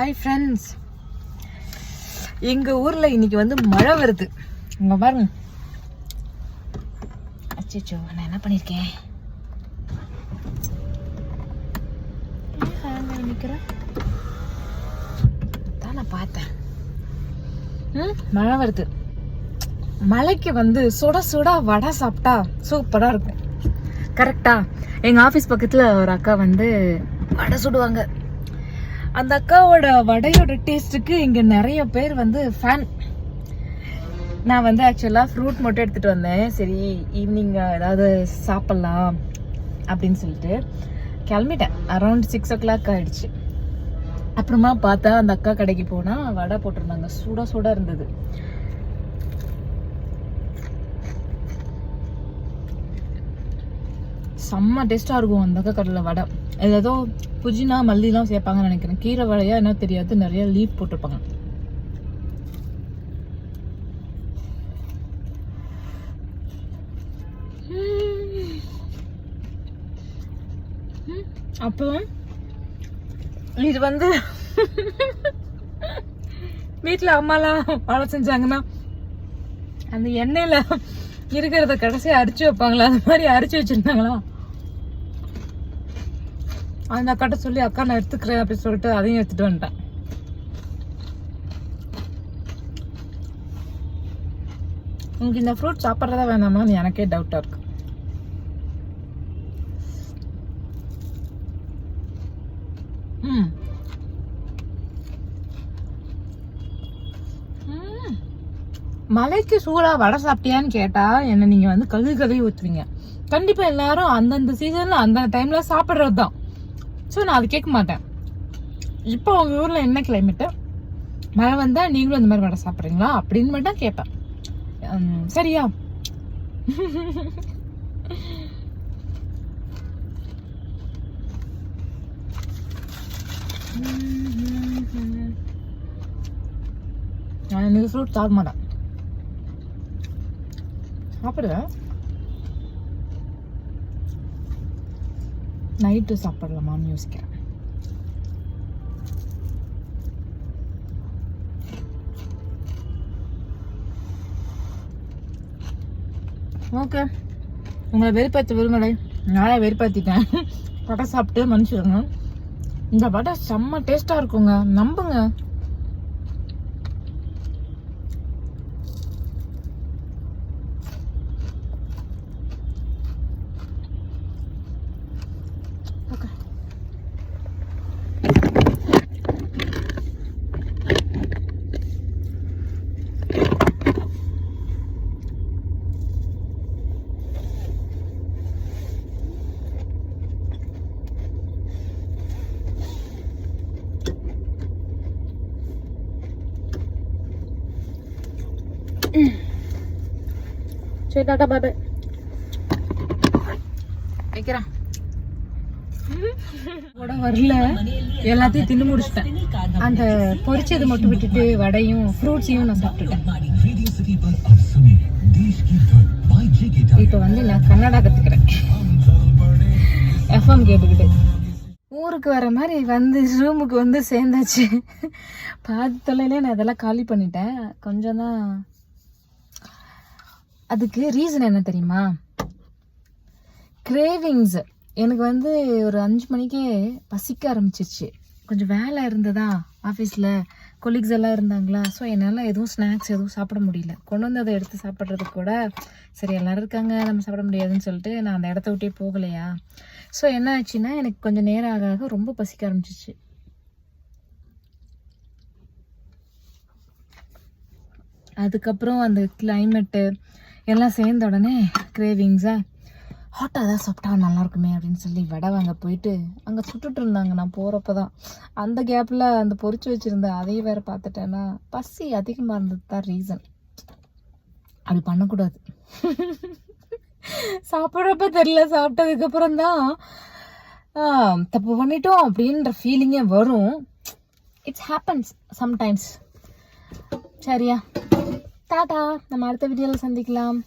Hi friends, எங்கள் ஊரில் இன்னைக்கு வந்து மழை வருது. இங்கே பாருங்க. அச்சோ, நான் என்ன பண்ணியிருக்கேன்? நிற்கிறேன் தான் நான் பார்த்தேன். மழை வருது. மழைக்கு வந்து சுட சுட வடை சாப்பிட்டா சூப்பராக இருக்கும். கரெக்டா? எங்கள் ஆஃபீஸ் பக்கத்தில் ஒரு அக்கா வந்து வடை சுடுவாங்க. அந்த அக்காவோட வடையோட டேஸ்ட்டுக்கு இங்கே நிறைய பேர் வந்து ஃபேன். நான் வந்து ஆக்சுவலாக ஃப்ரூட் மட்டும் எடுத்துகிட்டு வந்தேன். சரி, ஈவினிங் ஏதாவது சாப்பிட்லாம் அப்படின்னு சொல்லிட்டு கிளம்பிட்டேன். அரௌண்ட் 6 o'clock ஆகிடுச்சு. அப்புறமா பார்த்தா அந்த அக்கா கடைக்கு போனால் வடை போட்டிருந்தாங்க. சுட சுட இருந்தது. செம்ம டேஸ்ட்டாக இருக்கும் அந்த அக்கா கடையில் வடை. ஏதோ புதினா மல்லிலாம் சேர்ப்பாங்கன்னு நினைக்கிறேன். கீரை வடையா என்ன தெரியாது, நிறைய லீஃப் போட்டிருப்பாங்க. அப்போ இது வந்து வீட்டில் அம்மாலாம் வடை செஞ்சாங்கன்னா அந்த எண்ணெயில் இருக்கிறத கடைசியாக அரிச்சு வைப்பாங்களா, அந்த மாதிரி அரிச்சு வச்சிருந்தாங்களா. அந்த அக்காட்ட சொல்லி, அக்கா நான் எடுத்துக்கிறேன் அப்படின்னு சொல்லிட்டு அதையும் எடுத்துட்டு வந்துட்டேன். உங்களுக்கு இந்த ஃப்ரூட் சாப்பிட்றதா வேணாமான்னு எனக்கே டவுட்டா இருக்கு. மலைக்கு சூடா வடை சாப்பிட்டியான்னு கேட்டா என்ன நீங்க வந்து கழுவி ஊத்துவீங்க. கண்டிப்பா எல்லாரும் அந்தந்த சீசன்ல அந்த டைம்ல சாப்பிட்றது தான். ஸோ நான் அது கேட்க மாட்டேன். இப்போ உங்க ஊர்ல என்ன கிளைமேட்டு, மழை வந்தா நீங்களும் இந்த மாதிரி வடை சாப்பிட்றீங்களா அப்படின்னு மட்டும் கேட்பேன். சரியா? நான் இன்னைக்கு ஃப்ரூட் சாப்பிட மாட்டேன். சாப்பிடுவேன், நைட்டு சாப்பிடலாமான்னு யோசிக்கிறேன். ஓகே, உங்களை வெறுப்பாற்ற விரும்பலை. நானே வெறுப்பாற்றிட்டேன். வடை சாப்பிட்டு மன்னிச்சிடுங்க. இந்த வடை செம்ம டேஸ்டாக இருக்குங்க, நம்புங்க. சரி, டாடா, பாய் பாய். வைக்கிறேன். கூட வரல, எல்லாத்தையும் தின்னு முடிச்சிட்டேன். அந்த பொரிச்சது மட்டும் விட்டுட்டு வடையும் ஃப்ரூட்ஸையும் நான் சாப்பிட்டுட்டேன். இப்போ வந்து நான் கன்னடா கத்துக்கிறேன், FM கேட்டுக்கிட்டு. ஊருக்கு வர மாதிரி வந்து ரூமுக்கு வந்து சேர்ந்தாச்சு. பாதி தொலைலே நான் இதெல்லாம் காலி பண்ணிட்டேன். கொஞ்சம் தான். அதுக்கு ரீசன் என்ன தெரியுமா? கிரேவிங்ஸ். எனக்கு வந்து ஒரு 5 மணிக்கே பசிக்க ஆரம்பிச்சிருச்சு. கொஞ்சம் வேலை இருந்ததா ஆஃபீஸில், கொலீக்ஸ் எல்லாம் இருந்தாங்களா. ஸோ என்னால் எதுவும் ஸ்நாக்ஸ் எதுவும் சாப்பிட முடியல. கொண்டு வந்து அதை எடுத்து சாப்பிட்றதுக்கு கூட சரி எல்லோரும் இருக்காங்க, நம்ம சாப்பிட முடியாதுன்னு சொல்லிட்டு நான் அந்த இடத்த விட்டே போகலையா. ஸோ என்ன ஆச்சுன்னா, எனக்கு கொஞ்சம் நேரம் ஆக ரொம்ப பசிக்க ஆரம்பிச்சிச்சு. அதுக்கப்புறம் அந்த கிளைமேட்டு எல்லாம் சேர்ந்த உடனே கிரேவிங்ஸா ஹாட்டாக தான் சாப்பிட்டா நல்லாயிருக்குமே அப்படின்னு சொல்லி வடை வாங்க போயிட்டு அங்கே சுட்டுட்டு இருந்தாங்க. நான் போகிறப்ப தான் அந்த கேப்பில் அந்த பொரிச்சு வச்சுருந்தேன். அதையும் வேறு பார்த்துட்டேன்னா பசி அதிகமாக இருந்தது தான் ரீசன். அப்படி பண்ணக்கூடாது. சாப்பிட்றப்ப தெரியல, சாப்பிட்டதுக்கப்புறம் தான் தப்பு பண்ணிட்டோம் அப்படின்ற ஃபீலிங்கே வரும். It's happens sometimes. சரியா? டாடா, நம்ம அடுத்த வீடியோவில் சந்திக்கலாம்.